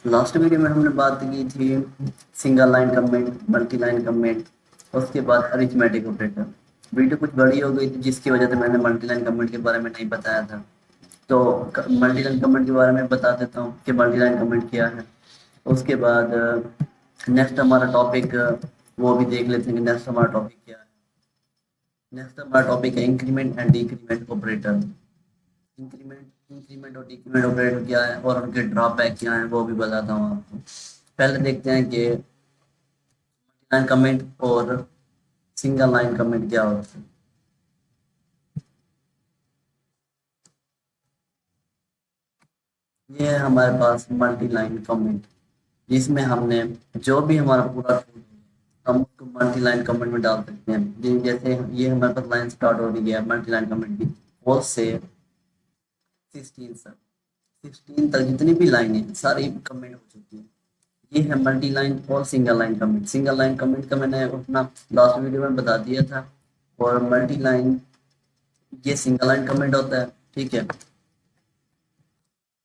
Last video में हमने बात की थी single line comment, multi line comment, उसके बाद अरिथमेटिक ऑपरेटर। वीडियो कुछ बड़ी हो गई थी जिसकी वजह से मैंने मल्टी लाइन कमेंट के बारे में नहीं बताया था। तो मल्टी लाइन कमेंट के बारे में बता देता हूँ कि मल्टी लाइन कमेंट क्या है। उसके बाद नेक्स्ट हमारा टॉपिक वो भी देख लेते हैं कि नेक्स्ट हमारा टॉपिक क्या है। नेक्स्ट हमारा टॉपिक है increment and decrement operator. Increment और डिक्रीमेंट ऑपरेटर क्या है और उनके ड्रॉबैक क्या है वो भी बताता हूँ आपको। पहले देखते हैं कि लाइन कमेंट और सिंगल लाइन कमेंट क्या होता है। ये है हमारे पास मल्टी लाइन कमेंट, जिसमें हमने जो भी हमारा पूरा कोड है हम उसको मल्टी लाइन कमेंट में डाल सकते हैं। जैसे ये हमारे पास लाइन स्टार्ट हो रही है मल्टी लाइन कमेंट की, फोर से 16 तक, 16 तक जितनी भी लाइन है सारी कमेंट हो चुकी है। ये है मल्टी लाइन और single line comment. Single line comment का मैंने अपना लास्ट वीडियो में बता दिया था। और मल्टी लाइन, ये सिंगल लाइन कमेंट होता है, ठीक है।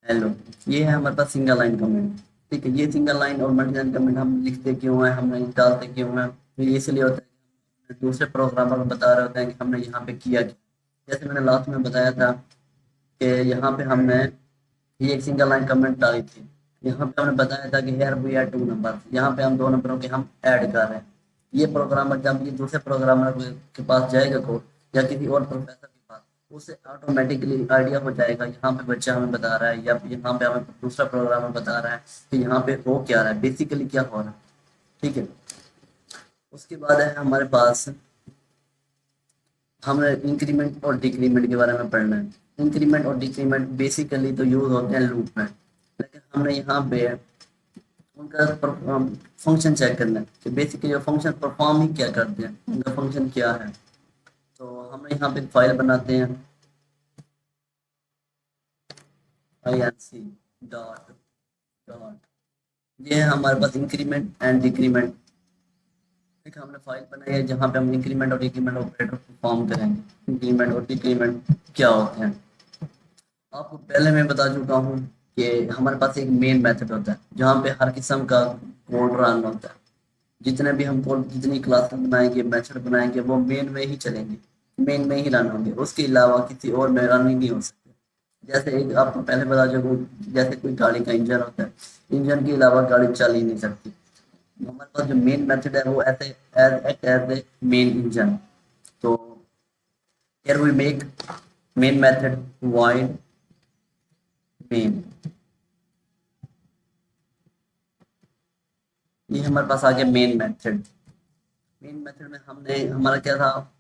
हेलो, ये है हमारे पास सिंगल लाइन कमेंट, ठीक है। ये सिंगल लाइन और मल्टी लाइन कमेंट हम लिखते क्यों हैं, हम नहीं डालते क्यों हैं, तो ये इसलिए होता है कि दूसरे प्रोग्रामर को बता रहे होते हैं कि हमने यहाँ पे किया क्या। जैसे मैंने लास्ट में बताया था कि यहाँ पे हमने ये एक सिंगल लाइन कमेंट डाली थी। यहाँ पे हमने बताया था कि here we are to number, यहाँ पे हम दो नंबरों के हम ऐड कर रहे हैं। ये प्रोग्रामर जब ये दूसरे प्रोग्रामर के पास जाएगा कोड, या किसी और प्रोफेसर के पास, उसे ऑटोमेटिकली आइडिया हो जाएगा यहाँ पे बच्चा हमें बता रहा है या यहाँ पे हमें दूसरा प्रोग्रामर बता रहा है कि यहाँ पे हो क्या रहा है, बेसिकली क्या हो रहा है, ठीक है। उसके बाद है हमारे पास, हमें इंक्रीमेंट और डिक्रीमेंट के बारे में पढ़ना है। इंक्रीमेंट और डिक्रीमेंट बेसिकली तो यूज होते हैं लूप में, लेकिन हमने यहाँ पे उनका फंक्शन चेक करना है कि बेसिकली जो फंक्शन परफॉर्म ही क्या करते हैं, उनका फंक्शन क्या है। तो हम यहाँ पे फाइल बनाते हैं inc डॉट डॉट, ये है हमारे पास इंक्रीमेंट एंड डिक्रीमेंट। एक हमने फाइल बनाई है जहाँ पे हम इंक्रीमेंट और डिक्रीमेंट ऑपरेटर परफॉर्म करेंगे। इंक्रीमेंट और डिक्रीमेंट क्या होते हैं आपको पहले मैं बता चुका हूँ कि हमारे पास एक मेन मेथड होता है जहाँ पे हर किस्म का कोड रन होता है। जितने भी हम कोड, जितनी क्लासेस बनाएंगे, मेथड बनाएंगे, वो मेन में ही चलेंगे, मेन में ही रन होंगे, उसके अलावा किसी और में रन ही नहीं हो सकते। जैसे एक आपको पहले बता चुका हूँ, जैसे कोई गाड़ी का इंजन होता है, इंजन के अलावा गाड़ी चल ही नहीं सकती। हमारे पास जो मेन मेथड है वो ऐसे एज ए मेन इंजन। तो here we make main method void main। ये हमारे पास आ गया मेन मेथड। मेन मेथड में हमने, हमारा क्या था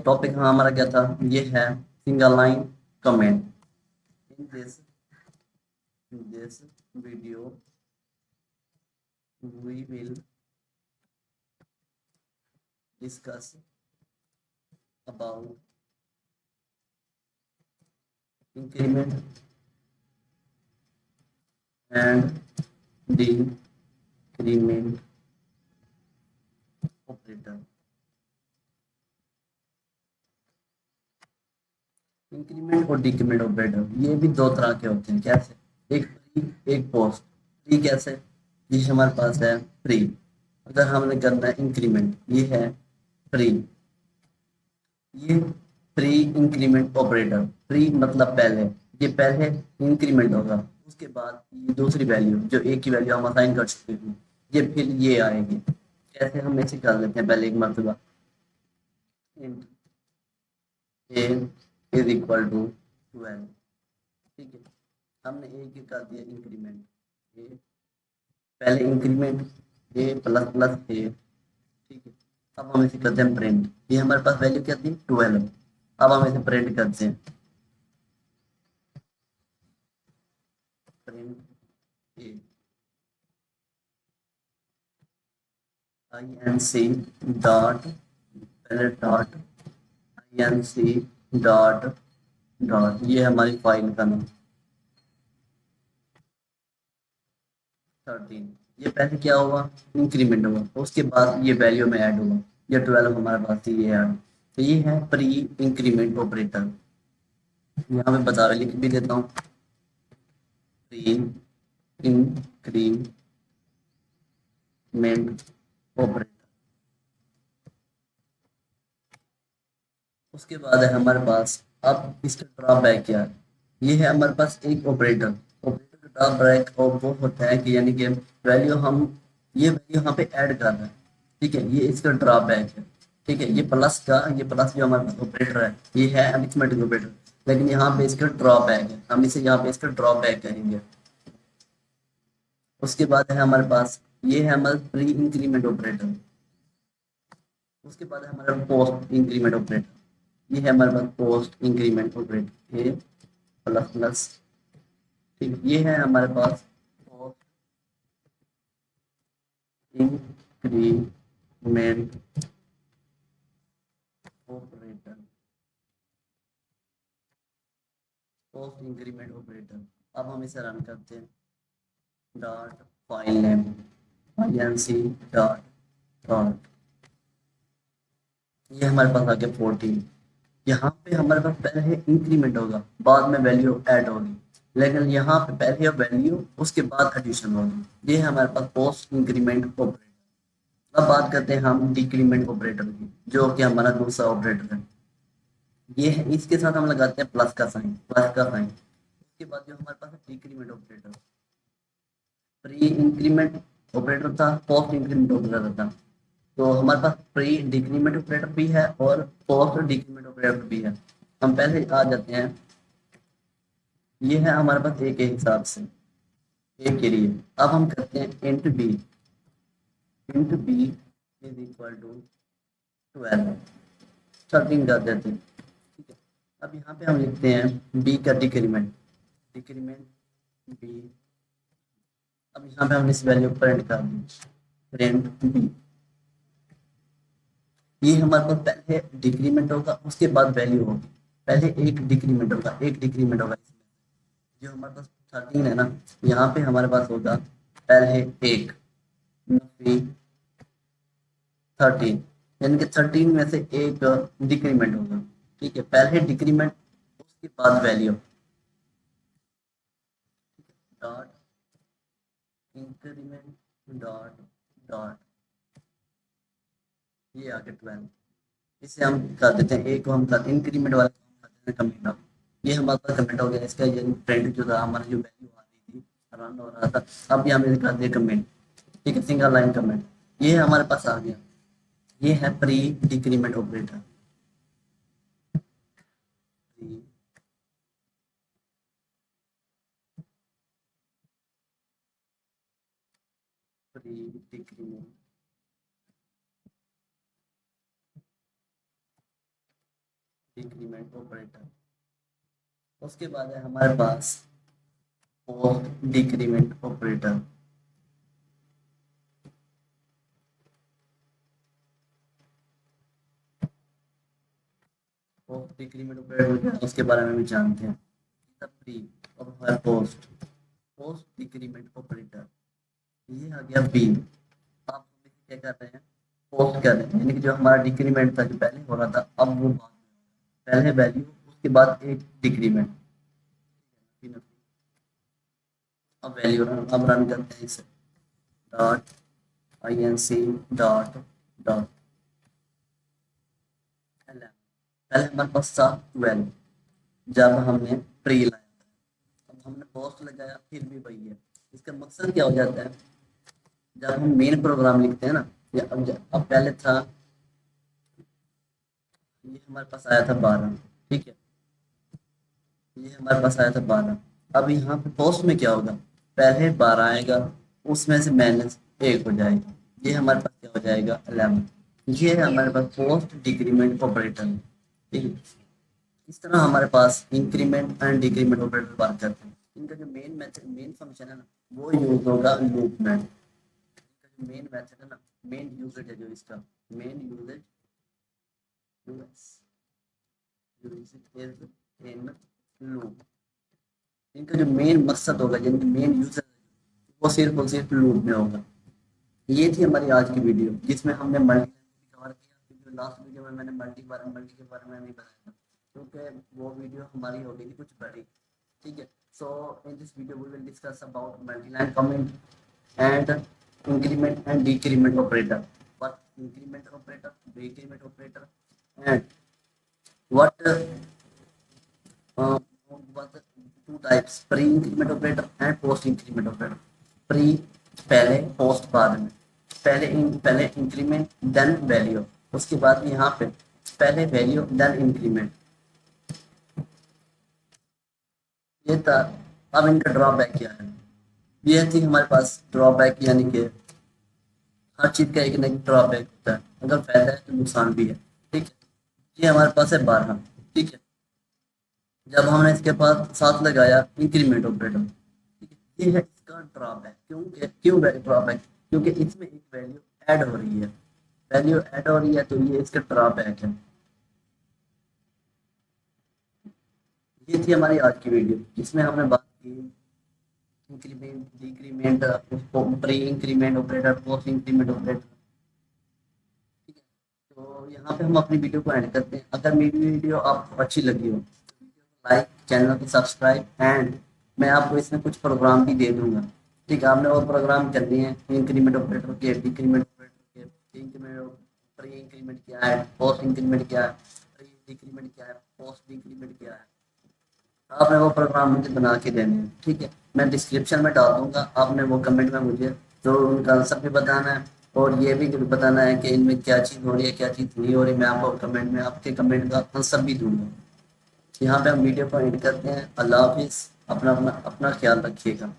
टॉपिक, हमारा क्या था, ये है single line comment. In this video we will discuss about increment and decrement operator। Increment और डिक्रीमेंट ऑपरेटर ये भी दो तरह के होते हैं। कैसे, एक प्री एक पोस्ट। प्री कैसे, ये हमारे पास है प्री। अगर हमने करना है इंक्रीमेंट, ये है प्री, ये प्री इंक्रीमेंट ऑपरेटर। प्री मतलब पहले, ये पहले इंक्रीमेंट होगा, उसके बाद ये दूसरी वैल्यू जो ए की वैल्यू हम असाइन कर चुके हैं ये फिर ये आएगी। कैसे, हम ऐसे कर लेते हैं पहले एक मरतबा, int A is equal to 12, ठीक है। हमने ए की कर दिया इंक्रीमेंट, ए पहले इंक्रीमेंट ए प्लस प्लस ए, ठीक है। अब हम इसे करते हैं प्रिंट, ये हमारे पास वैल्यू क्या थी 12, अब हम इसे प्रिंट करते हैं, print A I N C dot, पहले dot I N C dot dot, ये हमारी फाइल का नाम 13। ये पहले क्या हुआ, इंक्रीमेंट हुआ, उसके बाद ये वैल्यू में ऐड हुआ, ये 12 हमारे पास थी, ये ऐड। तो ये है प्री इंक्रीमेंट ऑपरेटर। यहाँ पे बता रहे, लिख भी देता हूँ, प्री इंक्रीमेंट ऑपरेटर। उसके बाद है हमारे पास, अब इसका ड्रॉबैक क्या है, ये है हमारे पास एक ऑपरेटर। ऑपरेटर का ड्रॉबैक और वो होता है कि यानी कि वैल्यू हम ये वैल्यू यहाँ पे ऐड कर रहे हैं, ठीक है, ये इसका ड्रॉबैक है। ठीक है, ये प्लस का, ये प्लस जो हमारे पास ऑपरेटर है ये है अरिथमेटिक ऑपरेटर, लेकिन यहाँ पे इसका ड्रॉबैक है, हम इसे यहाँ पे इसका ड्रॉबैक कहेंगे। उसके बाद है हमारे पास, ये है हमारा प्री इंक्रीमेंट ऑपरेटर। उसके बाद है हमारा पोस्ट इंक्रीमेंट ऑपरेटर, ये है हमारे पास पोस्ट इंक्रीमेंट ऑपरेटर, ये प्लस प्लस। ठीक, ये है हमारे पास post increment operator, post increment operator. अब हम इसे रन करते हैं, dot file name inc dot dot, ये हमारे पास आ गया 14। यहाँ पे हमारे पास पहले इंक्रीमेंट होगा, बाद में वैल्यू ऐड होगी, लेकिन यहाँ पे पहले वैल्यू उसके बाद एडिशन होगी। ये है हमारे पास पोस्ट इंक्रीमेंट ऑपरेटर। अब बात करते हैं हम डिक्रीमेंट ऑपरेटर की, जो कि हमारा दूसरा ऑपरेटर है। ये है, इसके साथ हम लगाते हैं प्लस का साइन, प्लस का साइन। उसके बाद जो हमारे पास है decrement operator, pre increment operator था, पोस्ट इंक्रीमेंट ऑपरेटर था। तो हमारे पास प्री डिक्रीमेंट ऑपरेटर भी है और पोस्ट डिक्रीमेंट ऑपरेटर भी है। हम पहले आ जाते हैं, ये है हमारे पास ए के हिसाब से, ए के लिए। अब हम करते हैं int B, int B is equal to 12, 13 कर देते हैं। ठीक है, अब यहाँ पे हम लिखते हैं बी का डिक्रीमेंट, डिक्रीमेंट बी। अब यहाँ पे हमने इस वैल्यू प्रिंट कर दी, प्रिंट बी। ये हमारे पास पहले डिक्रीमेंट होगा, उसके बाद वैल्यू होगी। पहले एक डिक्रीमेंट होगा, एक डिक्रीमेंट होगा इसमें, जो हमारे पास 13 है ना, यहाँ पे हमारे पास होगा पहले एक 13, यानी कि 13 में से एक डिक्रीमेंट होगा। ठीक है, पहले डिक्रीमेंट उसके बाद value, dot increment dot dot, ये आगे 12। इसे हम कर देते हैं, एक को हम कर इंक्रीमेंट वाला को हम कर देते हैं कमेंट ऑफ। ये हमारे पास कमेंट हो गया, इसका ये ट्रेंड जो था, हमारा जो वैल्यू आ रही थी, रन हो रहा था, अब ये हमने कर दिया कमेंट। ठीक है, सिंगल लाइन कमेंट, ये हमारे पास आ गया। ये है pre decrement operator, pre decrement, decrement operator. उसके बाद है हमारे पास post decrement operator, post decrement operator उसके बारे में भी जानते हैं। प्री और है पोस्ट, पोस्ट डिक्रीमेंट ऑपरेटर, ये आ गया बी। अब हम इसे क्या कर रहे हैं, पोस्ट कर रहे हैं, यानी कि जो हमारा डिक्रीमेंट था जो पहले हो रहा था, अब वो बाद में, पहले वैल्यू उसके बाद एक डिक्रीमेंट। अब वैल्यू रन, अब रन करते हैं इसे, डॉट inc डॉट डॉट 11। पहले हमारे पास था 12 जब हमने प्री लाया, अब हमने पोस्ट लगाया, फिर भी वही है। इसका मकसद क्या हो जाता है, जब हम मेन प्रोग्राम लिखते हैं ना, या अब पहले था, ये हमारे पास आया था 12, ठीक है, ये हमारे पास आया था 12। अब यहाँ पे पोस्ट में क्या होगा, पहले 12 आएगा, उसमें से माइनस 1 हो जाएगा, ये हमारे पास क्या हो जाएगा 11। ये है हमारे पास पोस्ट डिक्रीमेंट ऑपरेटर, ठीक है। इस तरह हमारे पास increment and decrement operator work करते हैं। इनका जो मेन मेथड, मेन फंक्शन है ना, वो यूज होगा लूप में। मेन मेथड है ना, मेन यूजेज है जो इसका, मेन यूजेज इन लूप। इनका जो मेन मकसद होगा, जिनका मेन यूजर, वो सिर्फ और सिर्फ लूप में होगा। ये थी हमारी आज की वीडियो, जिसमें हमने मल्टी कवर किया, क्योंकि लास्ट वीडियो में मैंने मल्टी के बारे में नहीं बताया था, क्योंकि वो वीडियो हमारी हो गई थी कुछ बड़ी। ठीक है। So in this video we will discuss about multiline comment and increment and decrement operator. What increment operator, decrement operator, and what what the two types pre-increment operator and post-increment operator. Pre पहले, post बाद में। पहले increment then value, उसके बाद यहाँ पे पहले value then increment, ये था। अब इनका ड्रॉबैक क्या है, ये थी हमारे पास ड्रॉबैक, यानी कि हर चीज का एक ना एक ड्रॉबैक होता है, अगर फायदा है तो नुकसान भी है। ठीक है, ये हमारे पास है 12। ठीक है, जब हमने इसके पास साथ लगाया इंक्रीमेंट ऑपरेटर, ठीक है, ये है इसका ड्रॉबैक। क्यों ड्रॉबैक, क्योंकि इसमें एक वैल्यू ऐड हो रही है, तो ये इसका ड्रॉबैक है। ये थी हमारी आज की वीडियो, जिसमें हमने बात की increment, decrement, pre increment operator, post increment operator. ठीक है, तो यहाँ पे हम अपनी वीडियो को एंड करते हैं। अगर मेरी वीडियो आपको अच्छी लगी हो, लाइक, चैनल को सब्सक्राइब, एंड मैं आपको इसमें कुछ प्रोग्राम भी दे दूंगा। ठीक है, आपने वो प्रोग्राम करने हैं इंक्रीमेंट ऑपरेटर के, डिक्रीमेंट ऑपरेटर के, इंक्रीमेंट, प्री इंक्रीमेंट क्या है, पोस्ट इंक्रीमेंट क्या है, प्री डिक्रीमेंट क्या है, पोस्ट डिक्रीमेंट क्या है, आपने वो प्रोग्राम मुझे बना के देने हैं। ठीक है, मैं डिस्क्रिप्शन में डाल दूंगा, आपने वो कमेंट में मुझे तो उनका आंसर भी बताना है, और ये भी बताना है कि इनमें क्या चीज़ हो रही है, क्या चीज़ नहीं हो रही। मैं आपको कमेंट में आपके कमेंट का आंसर भी दूंगा। यहाँ पे हम वीडियो को एंड करते हैं। अल्लाह हाफिज़, अपना अपना अपना ख्याल रखिएगा।